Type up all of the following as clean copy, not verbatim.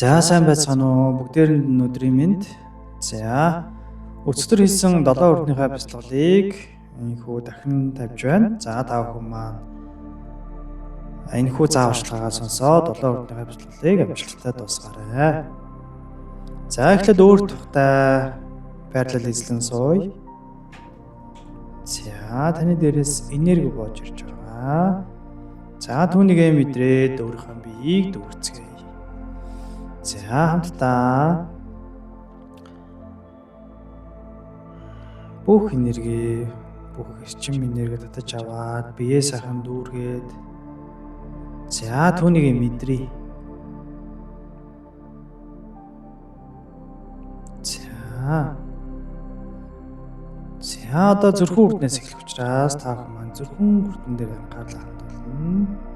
За сайн байцгаана уу? Бүгдээрэнд нь өдрийн мэнд. За өчтөр хийсэн 7 өрнийхөө бяцлаглыг энэхүү дахин тавьж байна. За та бүхэн маань энэхүү зааварчилгаагаа сонсоод 7 өрнийхөө бяцлаглыг амжилттай дуусгаарай. За эхлээд өөр тухтай байрлал эзлэн сууя. За таны дээрээс энерги боож ирж байгаа. За түүнийгээ мэдрээд өөрийнхөө биеийг дүүрцгээе. За хамтдаа бүх энерги, бүх эрчим энерги татаж аваад биеэ сайхан дүүргээд за түүнийг мэдрий. За одоо зүрхэн хүрднээс эхлэх учраас та бүхэн маань зүрхэн хүрдэн дээр анхаарлаа хандуулна.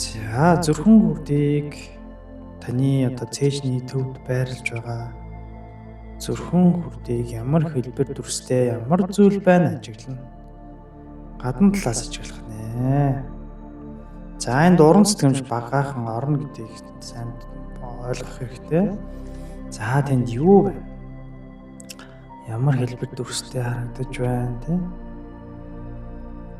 За зүрхэн хүрдийг таны одоо цээжний төвд байрлаж байгаа зүрхэн хүрдийг ямар хэлбэр дүрстэй ямар зүйл байна ажиглана. Гадна талаас ажиглах нэ. За энэ дуран сэтгэмж багаахан орно гэдгийг сайн ойлгох хэрэгтэй. За тэнд юу вэ? Ямар хэлбэр дүрстэй харагдаж байна те?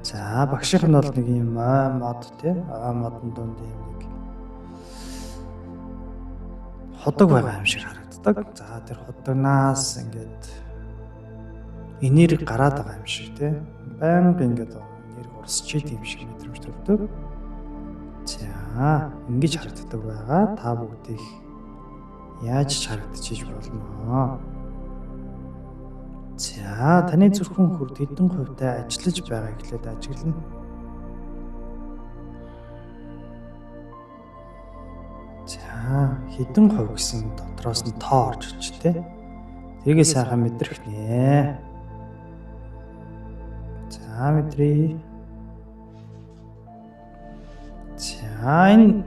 За багшийнх нь бол нэг юм мод тий модон дунд юм нэг ходог байгаа юм шиг харагддаг. За тэр хотогнаас ингээд энерги гараад байгаа юм шиг тий байнга ингээд энерги урсч идэм юм шиг мэдрэмж төрдөг. За ингэж харагддаг байгаа. Та бүгдийг яаж харагдчихж болно? За таны зүрхэн хүрд хэдэн хувьтай ажиллаж байгаа гэхлээр ажиглана. За хэдэн хувь гэсэн дотроос нь тоо орж ич тээ. Тэргээ сайхан мэдрэх нэ. За мэдрий. За энэ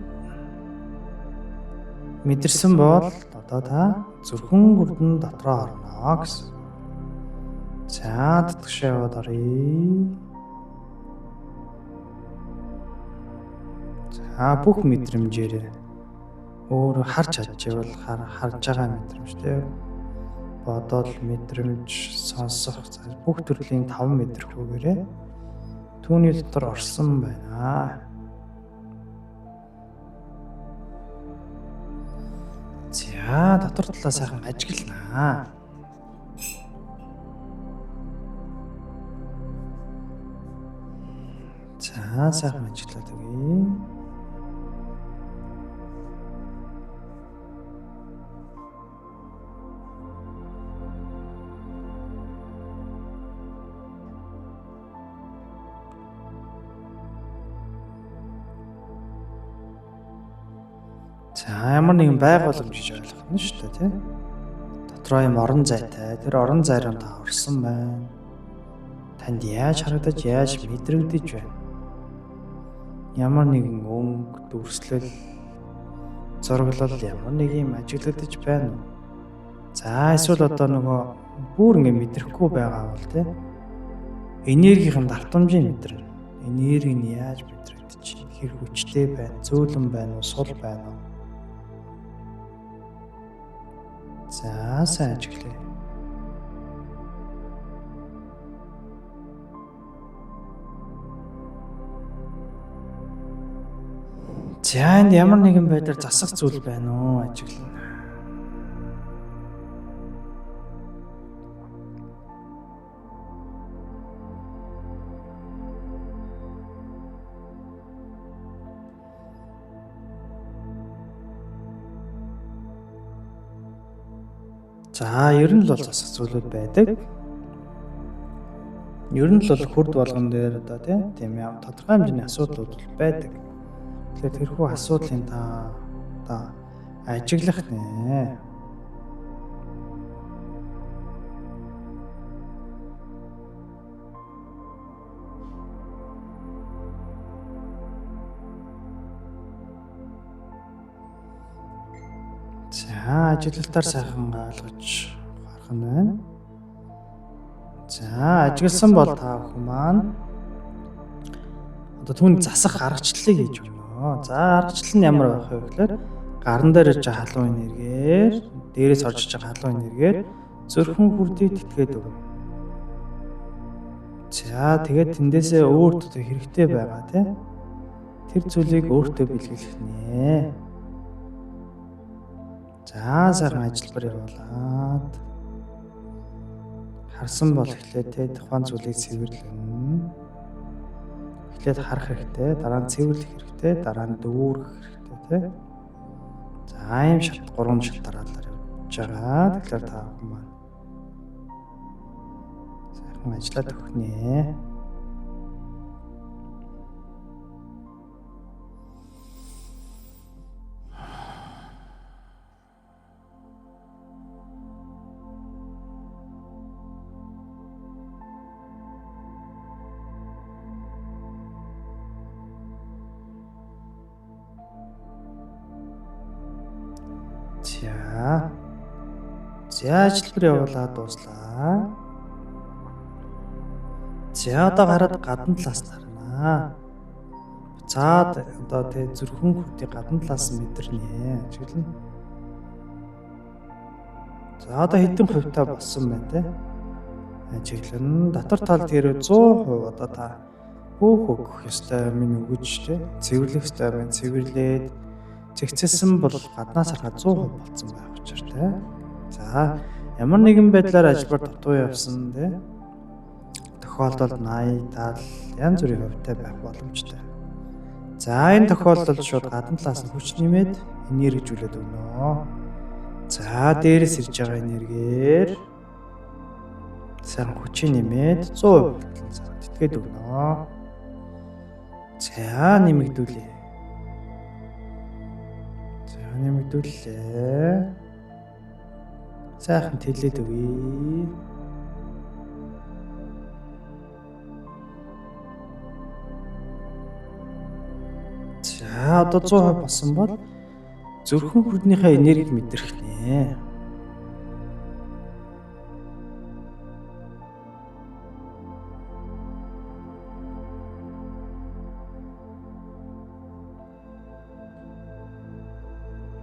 мэдэрсэн бол одоо та зүрхэн хүрдэн дотроо орно гэсэн. За татгшаа яваад оръё. За бүх мэдрэмжээр өөр харж чадчихвал харж байгаа мэдрэмжтэй бодол мэдрэмж сонсох бүх төрлийн 5 мэдрэгүүгээрээ түүний дотор орсон байна. За дотор талаа сайхан ажиглана. За сайхан ажиллаад өгье. За ямар нэгэн байгууламж гэж ойлгох нь шүү дээ тий. Дотроо юм орон зайтай. Тэр орон зай руу та орсон байна. Танд яаж харагдаж яаж мэдрэгдэж байна? Ямар нэгэн өнгө, дүрслэл, зураглал ямар нэг юм ажиглагдаж байна уу? За эсвэл одоо нөгөө бүр ингэ мэдрэхгүй байгаа бол тий. Энергийн давтамжийг мэдрэнэ. Энерги нь яаж мэдрэгдэж, хэр хүчтэй байна, зөөлөн байна уу, сул байна уу? За сайн ажиглая. За энд ямар нэгэн байдлаар засах зүйл байна уу? Ажиглана. За ер нь л бол засах зүйлүүд байдаг. Ер нь л бол хурд болгон дээр одоо тийм юм тодорхой хэмжээний асуудлууд байдаг. Тэгэхээр тэрхүү асуудлын та одоо ажиглах нэ. За ажиглалтаар сайхан ойлгож харах нь байна. За ажигласан бол та бүхэн маань одоо түүний засах аргачлалыг хийж өгнө. За аргачлал нь ямар байх вэ гэхээр гарн дээр ирж байгаа халуун энергээр дээрээс орж иж байгаа халуун энергээр зүрхэн хүрдийг тэтгээд өгнө. За тэгээд тэндээсээ өөртөө хэрэгтэй байгаа тийм тэр зүйлийг өөртөө бэлгэлэх нэ. За сайхан ажиллабар явуулаад харсан бол эхлээд те тухайн зүйлийг цэвэрлэн. Эхлээд харах хэрэгтэй, дараа нь цэвэрлэх хэрэгтэй, дараа нь дүүргэх хэрэгтэй те. За ийм шат 3 шат дараалал явж байгаа. Тэгэхээр та бүхэн маань сайхан ажиллаад өгөх нэ. За ажиллабар явуулаад дуслаа. За одоо гараад гадна талаас нарнаа. Буцаад одоо тэ зүрхэн хүртийг гадна талаас мэдэрнэ. Ажиглана. За одоо хэдэн хувьтай болсон байна те. Ажиглана. Дотор талд хэрэг 100% одоо та өгөх ёстой минь өгөж те. Цэвэрлэх ёстой байна. Цэвэрлээд зэгцэлсэн бол гаднаас харахад 100% болсон байх учиртай. За ямар нэгэн байдлаар ажиллабар дутуу явсан те. Тохиолдолд 80, 70 янз бүрийн хувьтай байх боломжтой. За энэ тохиолдолд шууд гадна талаас нь хүч нэмээд энержижүүлээд өгнө. За дээрээс ирж байгаа энергээр сайн хүчийг нэмээд 100% тэтгээд өгнө. За нэмэгдүүлээ. За нэмэгдүүлээ. Сайхан тэлээд өгье. За одоо 100% болсон бол зүрхэн хүрднийхээ энергийг мэдрэх нэ.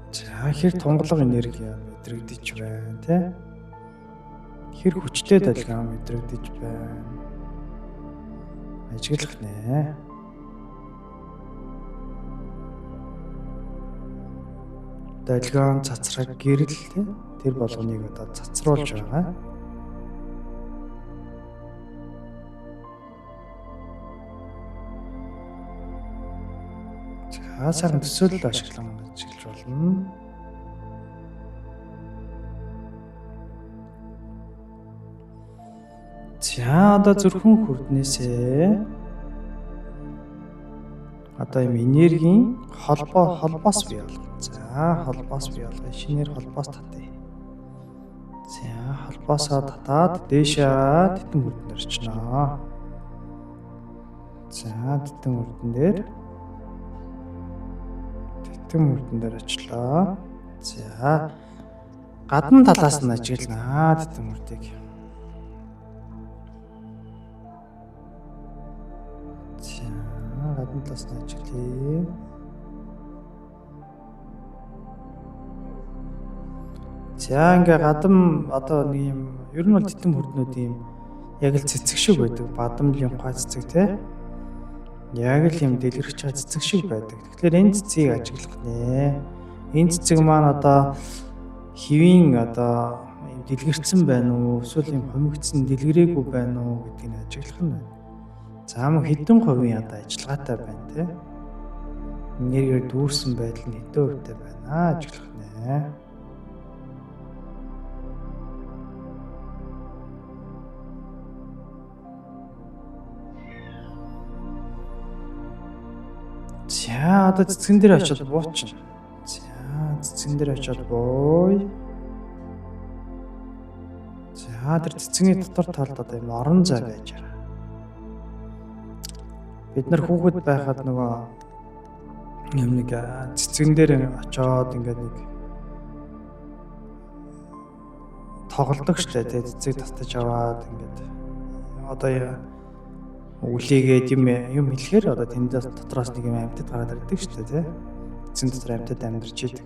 За хэр тунгалаг энерги мэдрэгдэж байна те. Хэр хүчтэй далгаа мэдрэгдэж байна. Ажиглах нэ. Далгаан цацраг гэрэл те. Тэр болгоныг одоо цацруулж байгаа. За сайхан төсөөлөл ашиглан ажиглаж болно. За одоо зүрхэн хүрднээсээ одоо юм энергийн холбоос бий болгоно. За холбоос бий болгоё. Шинээр холбоос татъя. За холбоосоо татаад дээшээ титэн хүрднээр очно. За титэн хүрдэн дээр очлоо. За гадна талаас нь ажиглана титэн хүрдийг. Гадна талаас нь ажиглая. За ингээ гадам одоо нэг юм ер нь бол титэн хүрднүүд юм яг л цэцэг шиг байдаг. Бадамлын гой цэцэг те. Яг л юм дэлгэрч байгаа цэцэг шиг байдаг. Тэгэхээр энэ цэцгийг ажиглах нэ. Энэ цэцэг маань одоо хэвийн одоо юм дэлгэрсэн байна уу? Эсвэл юм хомигдсон дэлгэрээгүй байна уу гэдгийг ажиглах нь байна. За мөн хэдэн хувийн одоо ажиллагаатай байна те. Энергээр дүүрсэн байдал нь хэдэн хувьтай байна ажиглах нэ. За одоо цэцгэн дээр очиод буучна. За цэцгэн дээр очиод бууя. За тэр цэцгийн дотор талд одоо юм орон зай байж байгаа. Бид нар хүүхэд байхад нөгөө юм нэг цэцгэн дээр очиод ингээд нэг тоглодог штэ тий цэцэг татаж аваад ингээд одоо Үлээгээд юм хэлэхээр одоо тэндээс дотроос нэг юм амьтад гараад ирдэг шүү дээ тий. Эцсийн дотор амьтад амьдарч идэг.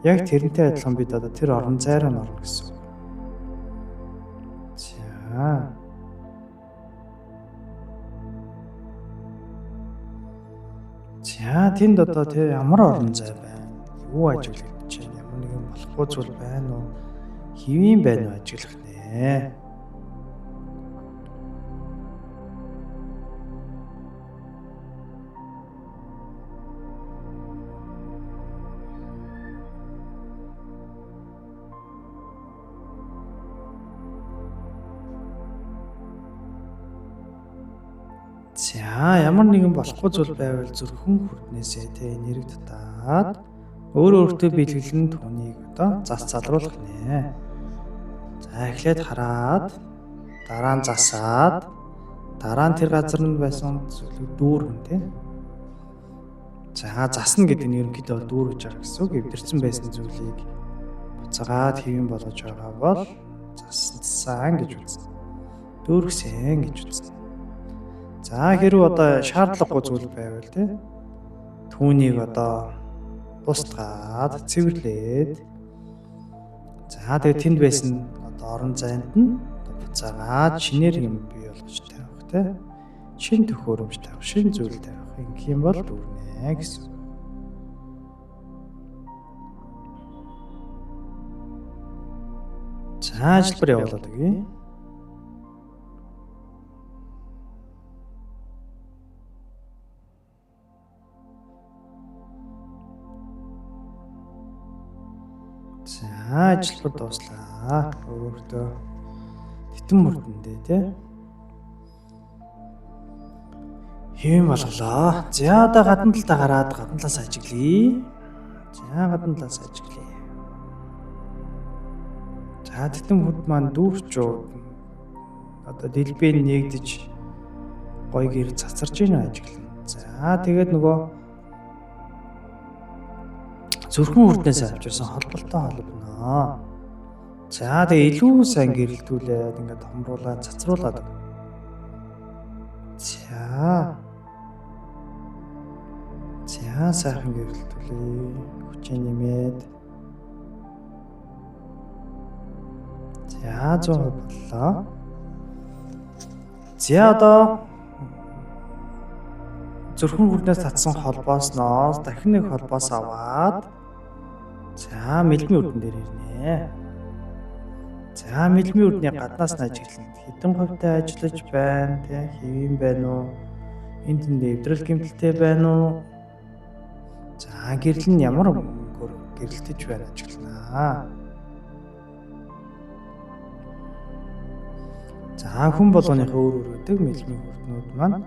Яг тэрнтэй адилхан бид одоо тэр орон зай руу орно гэсэн. За. За тэнд одоо тий ямар орон зай байна? Юу ажиглагдаж байна? Ямар нэгэн болохгүй зүйл байна уу? Хэвийн байна уу ажиглах нэ? За ямар нэгэн болохгүй зүйл байвал зүрхэн хүртнээсээ тий нэрэг татаад өөртөө бэлгэлэн түүнийг одоо зас залруулах нэ. За эхлээд хараад дараа нь засаад дараа нь тэр газар нь байсан зүйлийг дүүргэн тий. За засна гэдэг нь ерөнхийдөө дүүргэж байгаа гэсэн үг. Эвдэрсэн байсан зүйлийг буцаагаад хэвэн болгож байгаа бол зассан гэж үзнэ. Дүүргсэн гэж үзнэ. За хэрвээ одоо шаардлагагүй зүйл байвал тий түүнийг одоо бусдгаад цэвэрлээд за тэгээд тэнд байсан одоо орон зайд нь буцаагаад шинээр юм бий болгож тавих тий шин төхөөрөмж тавих шин зүйл тавих ингэх юм бол дүүрнэ гэсэн. За ажилбар явуулаад өгье. За ажилбар дууслаа. Өөртөө титэн мөрдөндөө тий. Хэвэн болголоо. За одоо гадна талдаа гараад гадна талаас ажиглая. За гадна талаас ажиглая. За титэн мөрд маань дүүрчөө одоо дэлбэн нэгдэж гой гэр цацарж ийн ажиглана. За тэгээд нөгөө зүрхэн хүрднээс авчирсан холболтой холбоно. За тэгээ илүү сайн гэрэлтүүлээд ингээд томруулаад цацруулаад. За сайхан гэрэлтүүлээ. Хүчээ нэмээд. За 100% боллоо. За одоо зүрхэн хүрднээс татсан холбоосноос дахин нэг холбоос аваад за мэлмийн үрдэн дээр ирнэ. За мэлмийн үрдний гаднаас нь ажиглана. Хэдэн хувьтай ажиллаж байна тий хэвэн байна уу? Энд нэвтрэл гэмтэлтэй байна уу? За гэрэл нь ямар гэрэлтэж байна ажиглана. За хүн болгоныхоо өөр өгдөг мэлмийн үрднүүд маань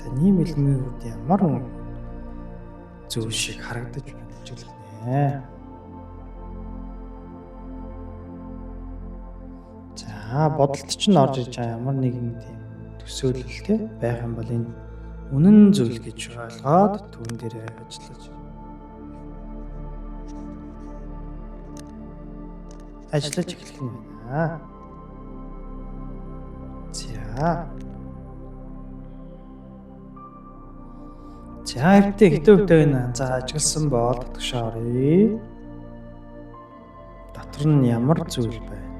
таны мэлмийн үрд ямар зүйл шиг харагдаж байна ажиглана. За бодолд чинь орж иж байгаа ямар нэгэн тийм төсөөлөлтэй байх юм бол энэ үнэн зүйл гэж ойлгоод түүн дээр ажиллаж эхлэх юм байна. За хэвтээ хитөвтэй энэ за ажигласан бол татгшаа оръё. Дотор нь ямар зүйл байна?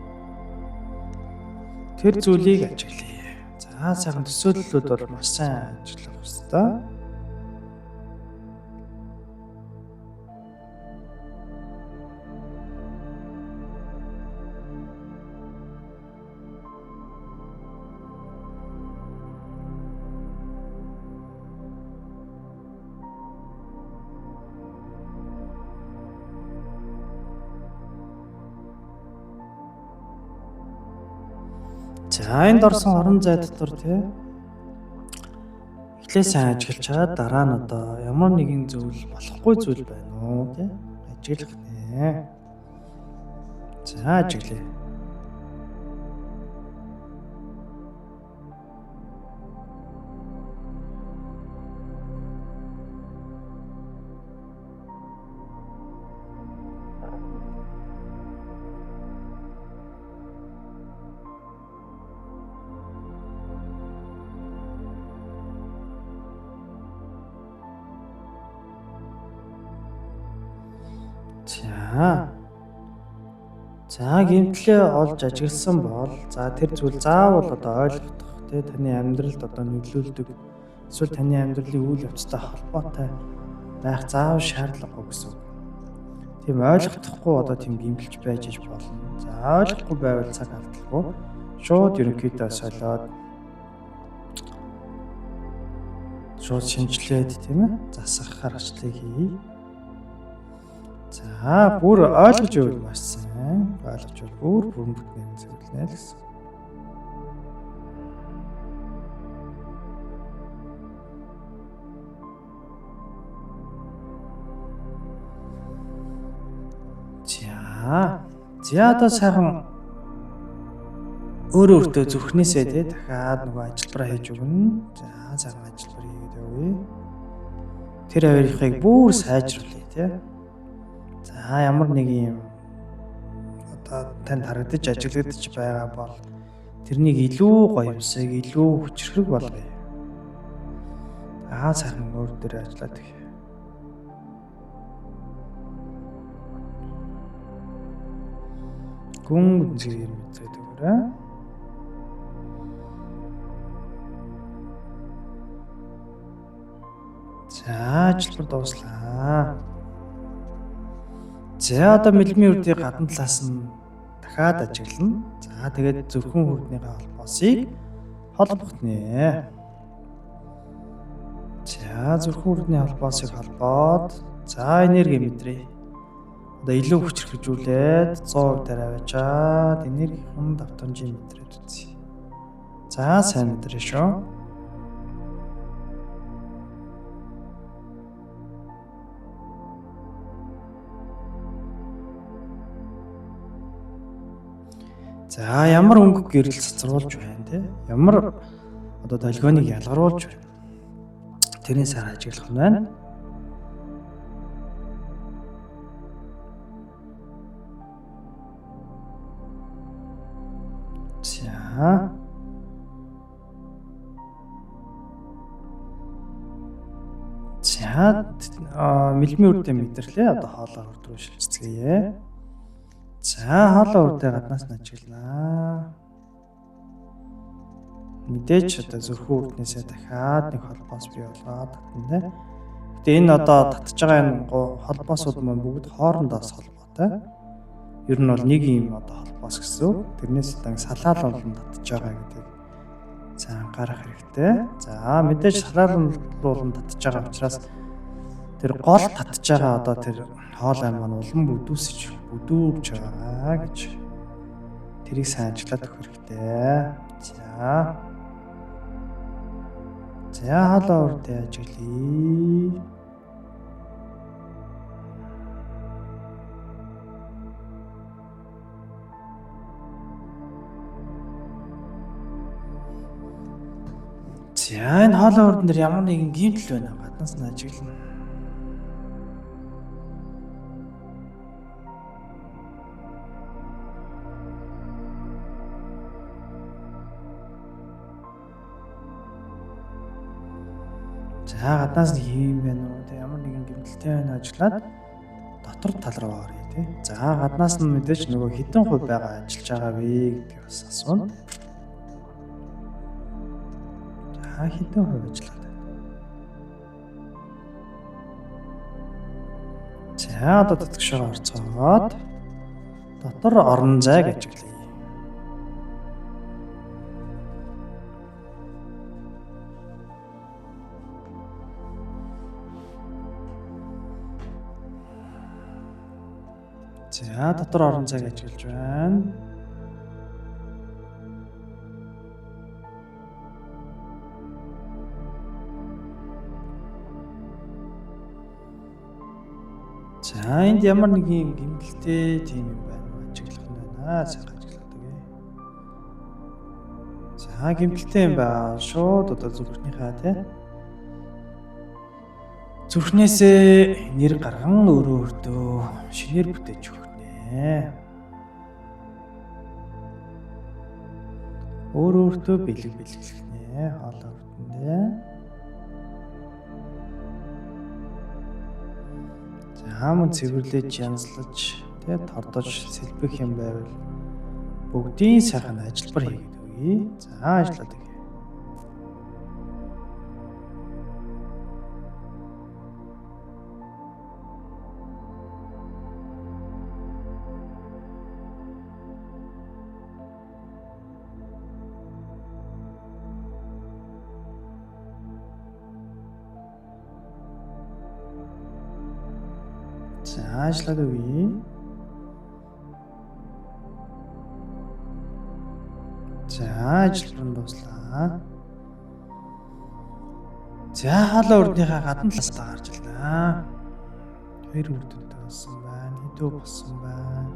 Тэр зүйлийг ажиглая. За сайхан төсөөллүүд бол маш сайн ажиллах ёстой. За энд орсон орон зай дотор тий эхлээ сайн ажиглаж чаад дараа нь одоо ямар нэгэн зүйл болохгүй зүйл байна уу тий ажиглах нэ. За ажиглая. За гэмтлээ олж ажигласан бол за тэр зүйл заавал одоо ойлгох тий таны амьдралд одоо нөлөөлдөг эсвэл таны амьдралын үйл явцтай холбоотой байх заавал шаардлагагүй гэсэн үг. Тийм ойлгохгүй одоо тийм гэмтэлж байж иж болно. За ойлгохгүй байвал цаг алдалгүй шууд ерөнхийдөө солиод шууд шинжилээд тийм ээ засах харгачлалыг хий. За бүр ойлгож байвал маш сайн. Ойлгож байвал бүр бүтнээр зөвлөнө л гэсэн. За одоо сайхан өөртөө зүрхнээсээ тий дахиад нөгөө ажилбараа хийж өгнө. За сайхан ажилбар хийгээд явъя. Тэр хоёрыг бүр сайжруулъя тий. За ямар нэг юм одоо танд харагдаж ажиглагдаж байгаа бол тэрнийг илүү гоёмсыг илүү хүчрэг болгоё. Сайхан өөр дээр ажиллаад их. Гүн зэрэг мэдээд өгөөрэй. За ажилбар дууслаа. За одоо мэлмийн үрдийн гадна талаас нь дахиад ажиглана. За тэгээд зүрхэн хүрднийхээ холбоосыг холбогднэ. За зүрхэн хүрдний холбоосыг холбоод за энерги мэдрээ. Одоо илүү хүчрхэгжүүлээд 100% аваачаад энергийн давтамжийг мэдрээд үзье. За сайн мэдрээ шүү. За ямар өнгө гэрэл цацруулж байна те? Ямар одоо долгионыг ялгаруулж байна. Тэрний сар ажиглах нь байна. За мэлмийн үрдээ мэдэрлээ. Одоо хоолой урд руу шилжцгээе. За хоолой урдээ гаднаас нь ажиглана. Мэдээж одоо зүрхэн үрднээсээ дахиад нэг холбоос бий болгоод татна. Гэтэ энэ одоо татж байгаа энэ холбоосууд маань бүгд хоорондоос холбоотой. Ер нь бол нэг юм одоо холбоос гэсэн. Тэрнээс одоо салаалуулан татж байгаа гэдэг за анхаарах хэрэгтэй. За мэдээж салаалуулан татж байгаа учраас тэр гол татж байгаа одоо тэр хоолой маань улам бүдүүрж байгаа гэж тэрийг сайн ажиглаад өгөх хэрэгтэй. За хоолой урдээ ажиглая. За энэ хоолой урд нэр ямар нэгэн гэмтэл байна. Гаднаас нь ажиглана. За гаднаас нь юм байна уу? Тэ ямар нэгэн гэмтэлтэй байна ажиглаад дотор тал руу оръё тий. За гаднаас нь мэдээж нөгөө хэдэн хувь байгаа ажиллаж байгаа вэ гэдгийг бас асууна. За хэдэн хувь ажиллаад байна. За одоо татгшаа орцоод дотор орон зайг ажиглая. За дотор орон зайг ажиглаж байна. За энд ямар нэг юм гэмтэлтэй тийм юм байна уу? Ажиглах нь байна. Сайхан ажиглаад өгье. За гэмтэлтэй юм байна. Шууд одоо зүрхнийхээ тий. Зүрхнээсээ нэр гарган өөртөө шинээр бүтээж өгнэ. Өөртөө бэлгэлнэ. Хоолой өртөндөө. За мөн цэвэрлэж янзлаж тэ тордож сэлбэх юм байвал бүгдийн сайхан ажиллабар хийгээд өгье. За ажиллаад өгье. За ажиллаад өгье. За ажиллабар нь дуслаа. За хаалаа урдныхаа гадна талаас та гарч илнэ. Хоёр үрдэнтэй болсон байна. Хэдүү болсон байна.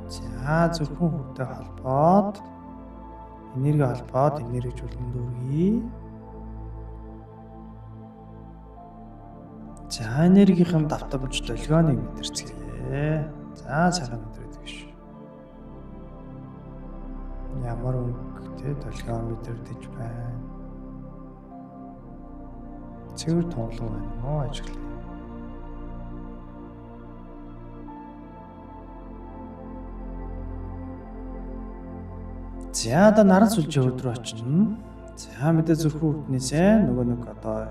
За зөвхөн хүртэй холбоод энерги холбоод энержүүлэн дүүргий. За энергийн давтамж долгионыг мэдэрцгээе. За сайхан мэдэрдэг ш. Ямар өнгөтэй долгион мэдэрдэж байна. Цэвэр тунгалаг байна уу ажиглая. За одоо наран сүлжээ өдрөө очино. За мэдээ зөвхөн үрднээсээ нөгөө нэг одоо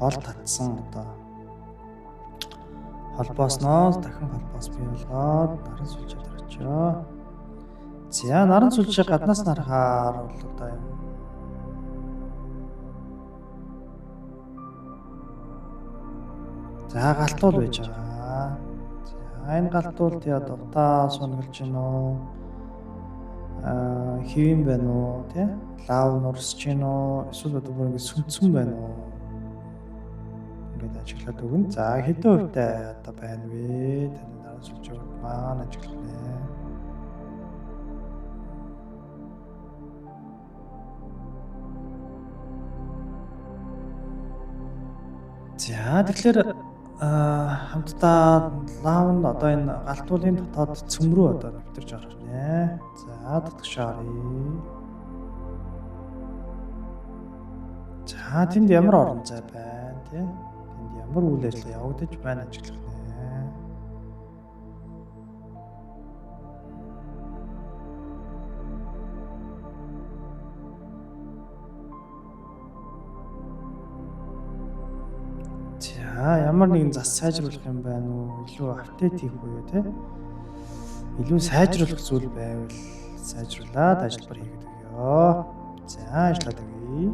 гол татсан одоо холбоосноос дахин холбоос бий болгоод наран сүлжээ дээр очио. За наран сүлжээ гаднаас нарахаар бол одоо юм. За галтуул байж байгаа. За энэ галтуул тий одоо утаа сунгалж гин үү? Хэвэн байна уу тий? Лав нурсж гин үү? Эсвэл одоо бүр ингэ сүнцэн байна уу? Ингээд ажиглаад өгнө. За хэдэн хувьтай одоо байна вэ? Таны наран сүлжээ маань ажиглана. За тэгэхээр хамтдаа лавнд одоо энэ галтуулын дотоод цөм рүү одоо нэвтэрж орох нэ. За татгшаа оръё. За тэнд ямар орон зай байна тий? Тэнд ямар үйл ажиллагаа явагдаж байна ажиглах нэ. За ямар нэгэн зас сайжруулах юм байна уу? Илүү апдейт хийх буюу тий? Илүү сайжруулах зүйл байвал сайжруулад ажиллабар хийгээд өгье. За ажиллаад өгье.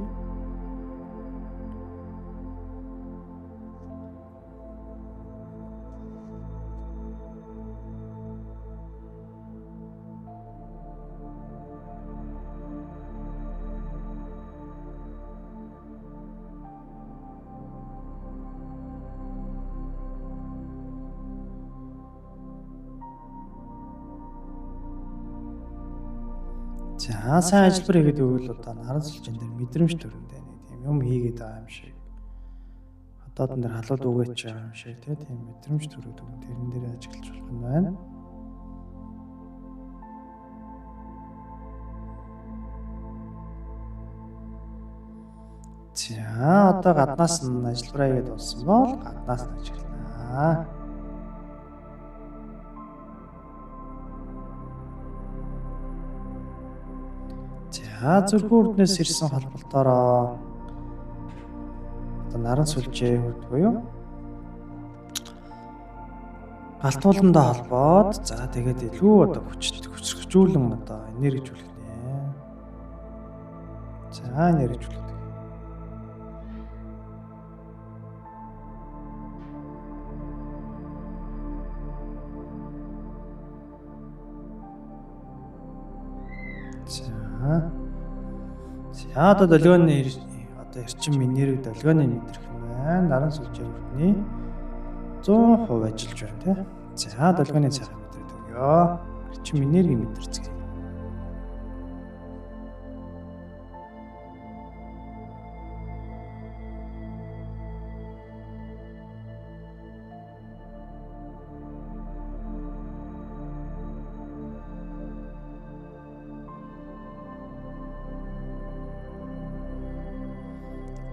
За сайн ажиллабар хийгээд өгвөл одоо наран сүлжээн дээр мэдрэмж төрөндөө тийм юм хийгээд байгаа юм шиг. Хотоодон дээр халууд үгээч байгаа юм шиг тийм мэдрэмж төрөд өгөн тэрэн дээр ажиллаж болох юм байна. За одоо гаднаас нь ажиллабараа хийгээд болсон бол гаднаас нь ажиллана. За зүрхэн үрднээс ирсэн холболтоороо одоо наран сүлжээ хүрдэг юу? Галтууландаа холбоод за тэгээд илүү одоо хүчрхжүүлэн одоо энержижүүлэх нэ. За энержижүүлэх. За одоо долгионы одоо эрчим энерги долгионы мэдрэх юм байна. Наран сүлжээ хүртний 100% ажиллаж байна тий. За долгионы цагаан мэдрээд өгье. Эрчим энерги мэдэрцгээе.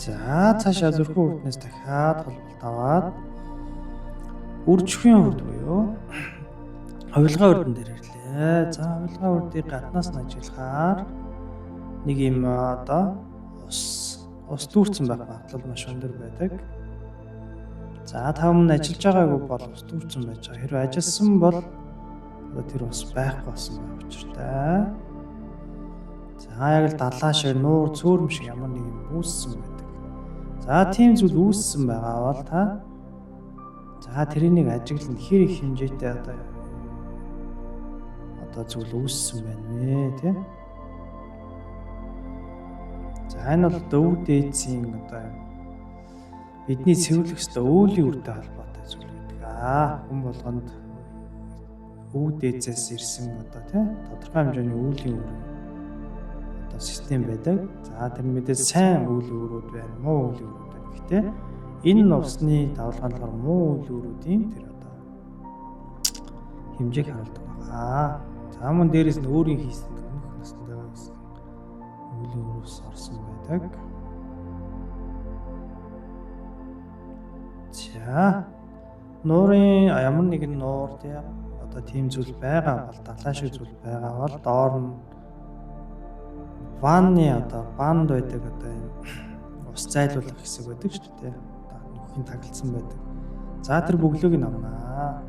За цаашаа зүрхэн үрднээс дахиад холболт аваад Үржихийн урд буюу хувилгын урдын дээр ирлээ. За хувилгын урдыг гаднаас нь ажиглахаар нэг юм одоо ус дүүрсэн байх магадлал маш өндөр байдаг. За та өмнө ажиллаж байгаагүй бол ус дүүрсэн байж байгаа. Хэрвээ ажилласан бол одоо тэр ус байхгүй болсон байх учиртай. За яг л далаа шиг нуур цөөрөм шиг ямар нэг юм үүссэн байдаг. За тийм зүйл үүссэн байгаа бол та за тэрийг ажиглан хэр их хэмжээтэй одоо зүйл үүссэн байна вэ тий. За энэ бол өвд дээдсийн одоо бидний цэвэрлэгчтэй өөлийн үртэй холбоотой зүйл байдаг. Хүн болгонд өвд дээдсээс ирсэн одоо тий тодорхой хэмжээний өөлийн үр одоо систем байдаг. За тэр мэдээ сайн өөлийн үрүүд байна, муу өөлийн үрүүд байна. Гэхдээ энэ усны давлгаанлаар муу өөлийн үрүүдийн тэр одоо хэмжээг харуулдаг байгаа. За мөн дээрээс нь өөрийн хийсэн өмнөх настай байсан өөлийн үрээс орсон байдаг. За нуурын ямар нэгэн нуур тий одоо тийм зүйл байгаа бол далаа шиг зүйл байгаа бол доор нь ванны одоо банд байдаг одоо юм ус зайлуулах хэсэг байдаг шүү дээ. Одоо нөхөхийн таглалсан байдаг. За тэр бөглөөг нь авнаа.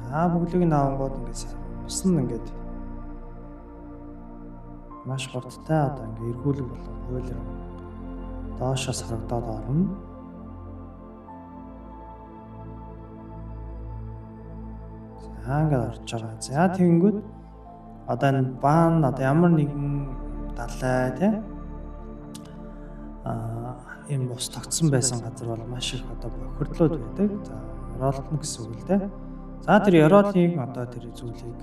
За бөглөөг нь авангууд ингээд ус нь ингээд маш хурдтай одоо ингээд эргүүлэг болон хуйлар доошоос харагдаад орно. За ингээд орж байгаа. За тэгэнгүүт одоо энэ баан одоо ямар нэгэн далай тий ийм ус тогтсон байсан газар бол маш их одоо бохирдлууд байдаг. За ёроолтно гэсэн үг л дээ. За тэр ёроолыг одоо тэр зүйлийг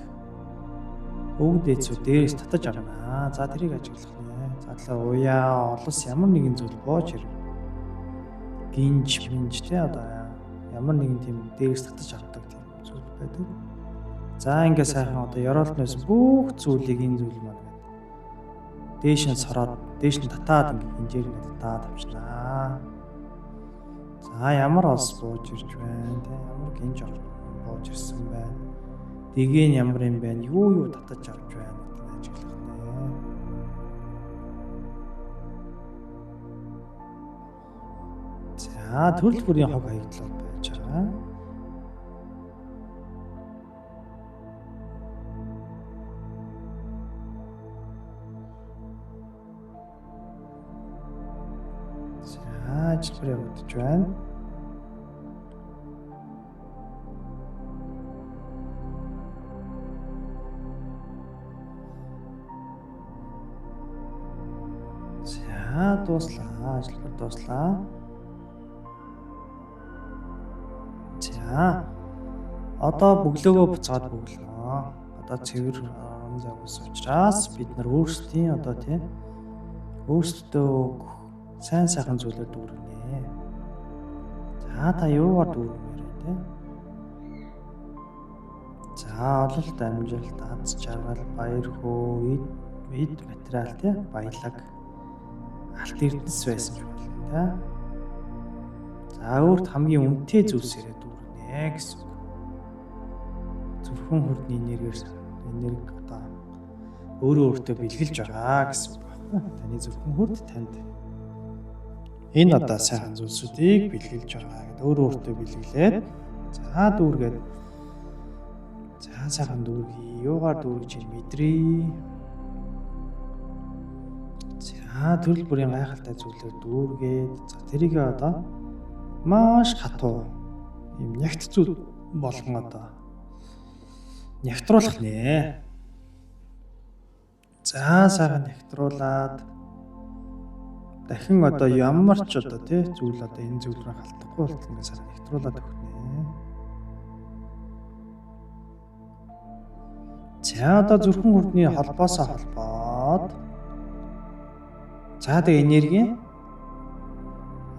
өвд дээдсүүд дээрээс татаж авнаа. За тэрийг ажиглах нэ. За талаа уяа олос ямар нэгэн зүйл бооч хэрэг. Гинж тий одоо ямар нэгэн тийм дээрээс татаж авдаг тийм зүйл байдаг. За ингээ сайхан одоо ёроолтноос бүх зүйлийг энэ зүйл маань дээш нь сороод дээш нь татаад ингээ хинжээр нь татаад авчнаа. За ямар ос бууж ирж байна те ямар гинж бууж ирсэн байна. Дэгийн ямар юм байна юу татаж авч байна гэдэг нь ажиглах нэ. За төрөл бүрийн хог хаягдлууд байж байгаа. Ажил явагдаж байна. За дуслаа, ажил дуслаа. За одоо бөглөөгөө буцаад бөглөнө. Одоо цэвэр орон зай ус учраас бид нар өөрсдийн одоо тийм өөрсдөө сайн сайхан зүйлүүд дүүргэнэ. За та юугаар дүүргэмээр вэ те? За ололт амжилт, аз жаргал, баяр хөөр, эд материал те баялаг алт эрдэнэс байсан ч болно те. За өөрт хамгийн үнэтэй зүйлсээрээ дүүргэнэ гэсэн үг. Зөвхөн хүрдний энерги одоо өөрөө өөртөө бэлгэлж байгаа гэсэн үг. Таны зөвхөн хүрд танд энэ одоо сайхан зүйлсүүдийг бэлгэлж байгаа гэдэг өөртөө бэлгэлээд за дүүргээд за сайхан дүүргий юугаар дүүргэж мэдрээ. За төрөл бүрийн гайхалтай зүйлээр дүүргээд за тэрийг одоо маш хатуу юм нягт зүйл болгон одоо нягтруулах нэ. За сайхан нягтруулад дахин одоо ямар ч одоо тий зүйл одоо энэ зүйл рүү халтахгүй болтол ингэ сайхан нягтруулад өгнө. За одоо зүрхэн хүрдний холбоосоо холбоод за тэг энерги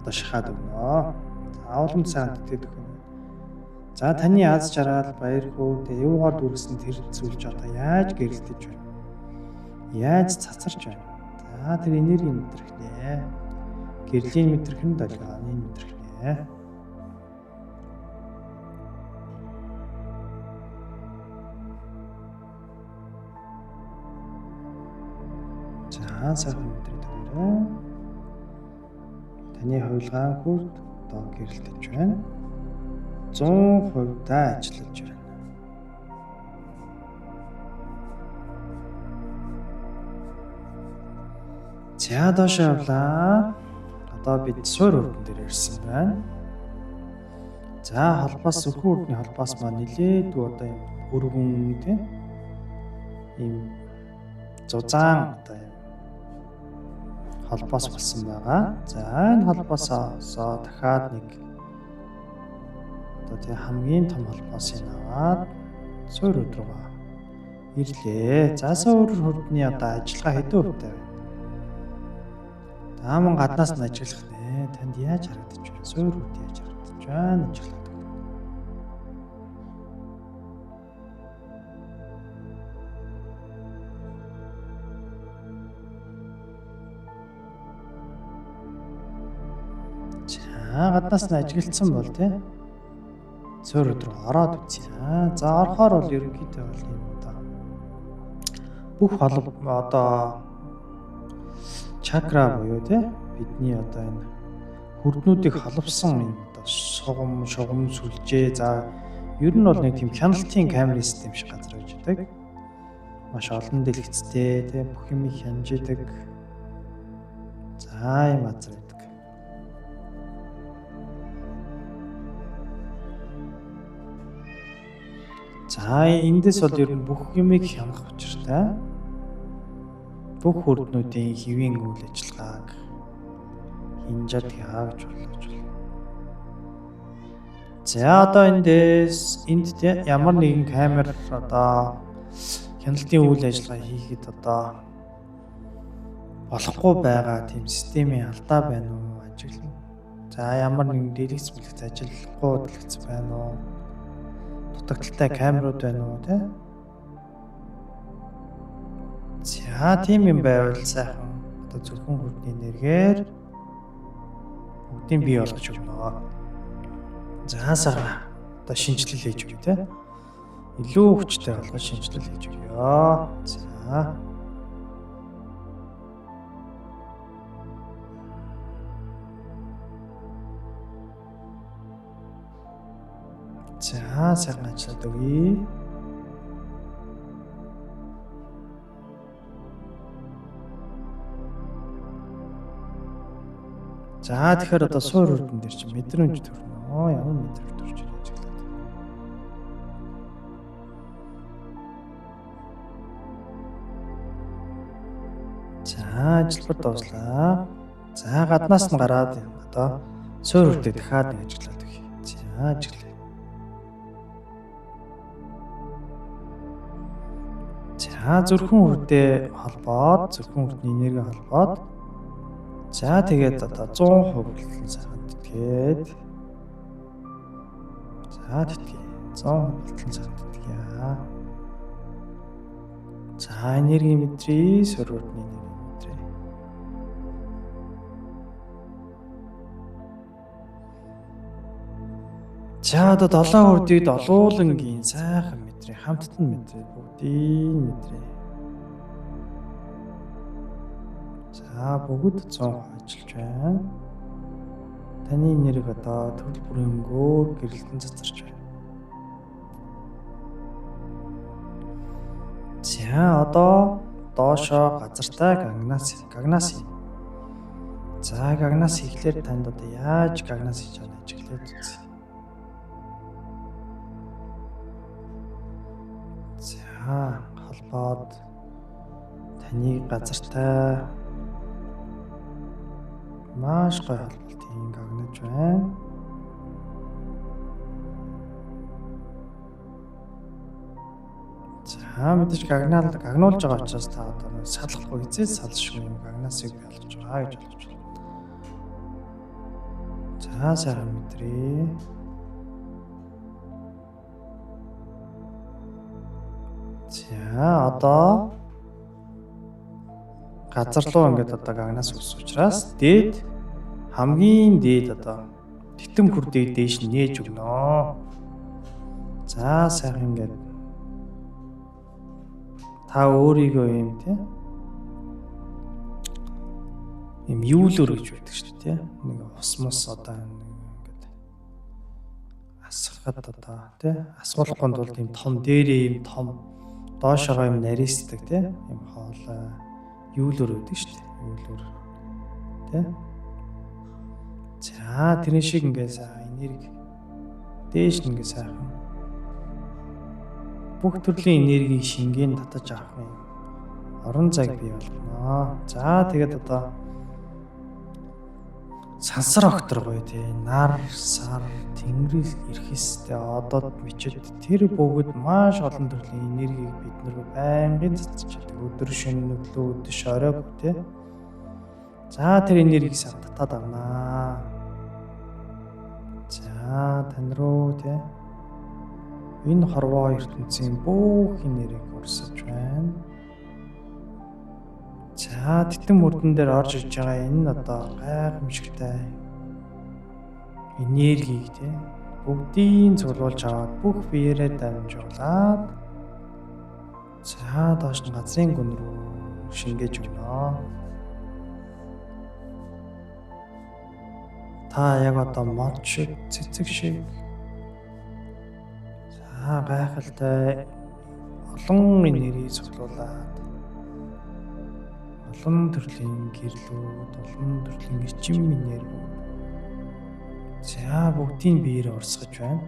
одоо шахаад өгнө. За уламж сайхан тэтгэдэг өгнө. За таны аз жаргал баяр хөөр тэг юугаар дүүрсэн тэр зүйлж одоо яаж гэрэлтэж байна? Яаж цацарч байна? За тэр энерги мэдрэх нэ. Гэрлийн мэдрэх нь долгионы мэдрэх нэ. үзье. За сайхан өдрийн таны хувилгаан хүрд одоо гэрэлтэж байна. 100% ажиллаж байна. За доош явлаа. Одоо бид суур үрдэн дээр ирсэн байна. За холбоос зөвхөн үрдний холбоос маань нилээдгүй одоо юм өргөн тийм ийм зузаан одоо юм холбоос болсон байгаа. За энэ холбоосоо дахиад нэг одоо тийм хамгийн том холбоосыг аваад суур үрд рүү ирлээ. За суур үрдний одоо ажиллагаа хэдэн хувьтай вэ? Тааман гаднаас нь ажиглах нэ. Танд яаж харагдаж байна? Суур үрд яаж харагдаж байна? Ажиглаад. Гаднаас нь ажиглагдсан бол тий суур руу ороод үзье. За орохоор бол ерөнхийдөө бол юм одоо бүх одоо чакра буюу тий бидний одоо энэ хүрднүүдийг холбосон юм одоо шугам сүлжээ за ер нь бол нэг тийм хяналтын камерын систем шиг газар байж байдаг. Маш олон дэлгэцтэй тий бүх юм хянжидаг. За юм газар. За эндээс бол ер нь бүх юмыг хянах учиртай. Бүх хүрднүүдийн хэвийн үйл ажиллагааг хинжаад яаж болгож байна. За одоо энд ямар нэгэн камер одоо хяналтын үйл ажиллагаа хийхэд одоо болохгүй байгаа тийм системийн алдаа байна уу ажиглана. За ямар нэгэн дэлгэц ажиллахгүй дэлгэц байна уу? Дутагдaltaй камерууд байна уу те? За тийм юм байвал сайхан одоо зөвхөн хүрдний энергээр бүгдийг бий болгож өгнө. За сайхан одоо шинжилэл хийж өгье те. Илүү хүчтэй болгож шинжилэл хийж өгье. За За сайхан ажиллаад өгье. За тэгэхээр одоо суур үрдэн дээр чи мэдрэмж төрнө. Ямар мэдрэмж төрж байна ажиглаад. За ажилбар дууслаа. За гаднаас нь гараад одоо суур үрдээ дахиад нэг ажиглаад өгье. За ажиглаа. За зүрхэн үрдээ холбоод зүрхэн үрдний энерги холбоод за тэгээд одоо 100% болтон сайхан тэтгээд за тэтгээ 100% болтон сайхан тэтгээ. За энерги мэдрээ суур үрдний энерги мэдрээ. За одоо 7 үрдийг олуулангийн сайхан мэдрээ хамтд нь мэдрээ бүгдийг мэдрээ. За бүгд 100% ажиллаж байна. Таны энерги одоо төрөл бүрийн өнгөөр гэрэлтэн цацарч байна. За одоо доошоо газартаа гагнаас. За гагнаас ихлээр танд одоо яаж гагнаас хийж байгаа ажиглаад үзье. За холбоод таны газартай маш гоё холболтын гагнаж байна. За мэдээж гагнуулж байгаа учраас та одоо салахгүй эзээс салшгүй юм гагнаасыг болгож байгаа гэж болж байна. За сайхан мэдрээ. За одоо газар руу ингээд одоо гагнаас ус учраас дээд хамгийн дээд одоо Тэтэм хүрдийг дээш нь нээж өгнө. За сайхан ингээд та өөрийгөө юм тий юм юулөр гэж байдаг шүү дээ тий. Нэг усмас одоо ингээд асахад одоо тий асуулахгүй тулд юм том дээрээ юм том доошогоо юм нарийсдаг тий юм хоолой юулөр байдаг шүү дээ. Юулөр тий. За тэрний шиг ингээд сайхан энерги дээш нь ингээд сайхан бүх төрлийн энергийг шингэн татаж авах юм орон зайг бий болгоно. За тэгээд одоо сансар октор гоё тий нар сар тэнгэрээс ирэхстэй одод мичэд тэр бүгд маш олон төрлийн энергийг бид нар байнгын цацчихдаг өдөр шөнө өглөө өдөш оройг тий. За тэр энергийг сайн татаад авнаа. За тань руу тий энэ хорвоо ертөнцийн бүх энергийг урсаж байна. За титэм мөрдөн дээр орж иж байгаа энэ одоо гайхамшигтай энергийг тий бүгдийг цуглуулж аваад бүх биеэрээ дамжуулаад за доош нь газрын гүн рүү шингээж өгнө. Та яг одоо мод шиг цэцэг шиг за гайхалтай олон энерги цуглуулад олон төрлийн гэрлүүд, олон төрлийн эрчим энергиуд за бүгдийг биеэр урсгаж байна.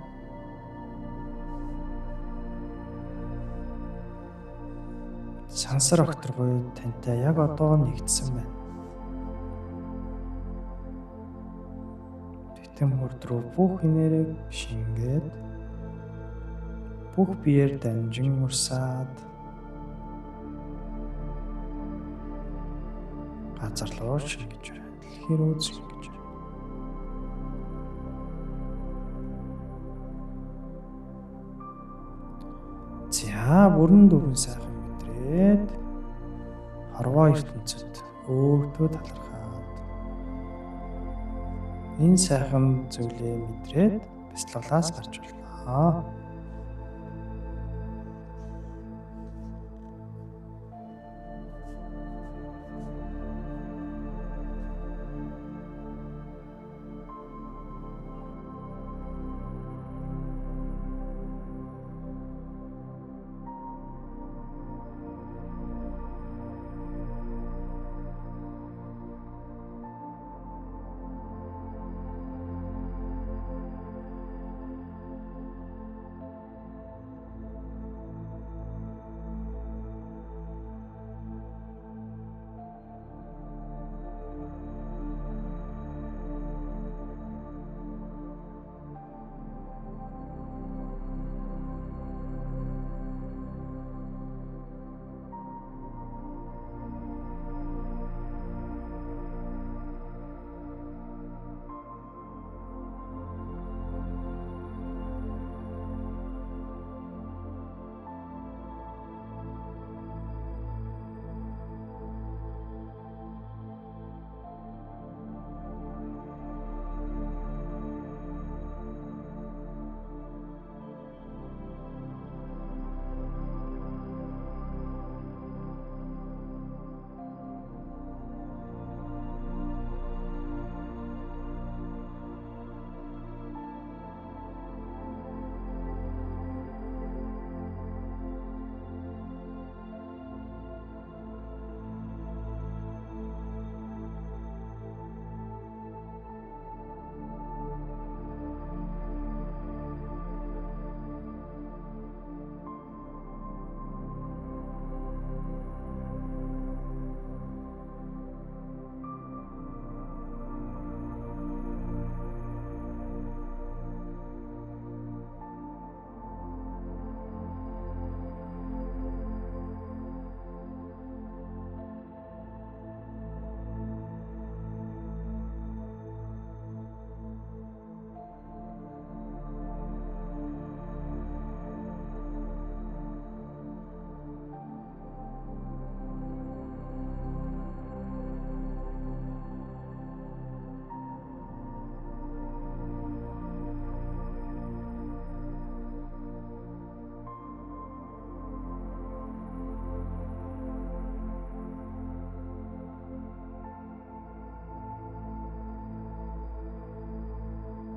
Сансар октор гоё тантай яг одоо нэгдсэн байна. Тэтэм хурд руу бүх энерги шингээд бүх биеэр дамжин урсаад газар руу шингэж байна. Дэлхий рүү шингэж байна. За бүрэн дөрвөн сайхан мэдрээд хорвоо ертөнцид өөртөө талархаад энэ сайхан зүйлээ мэдрээд бяцлаглаас гарч болно.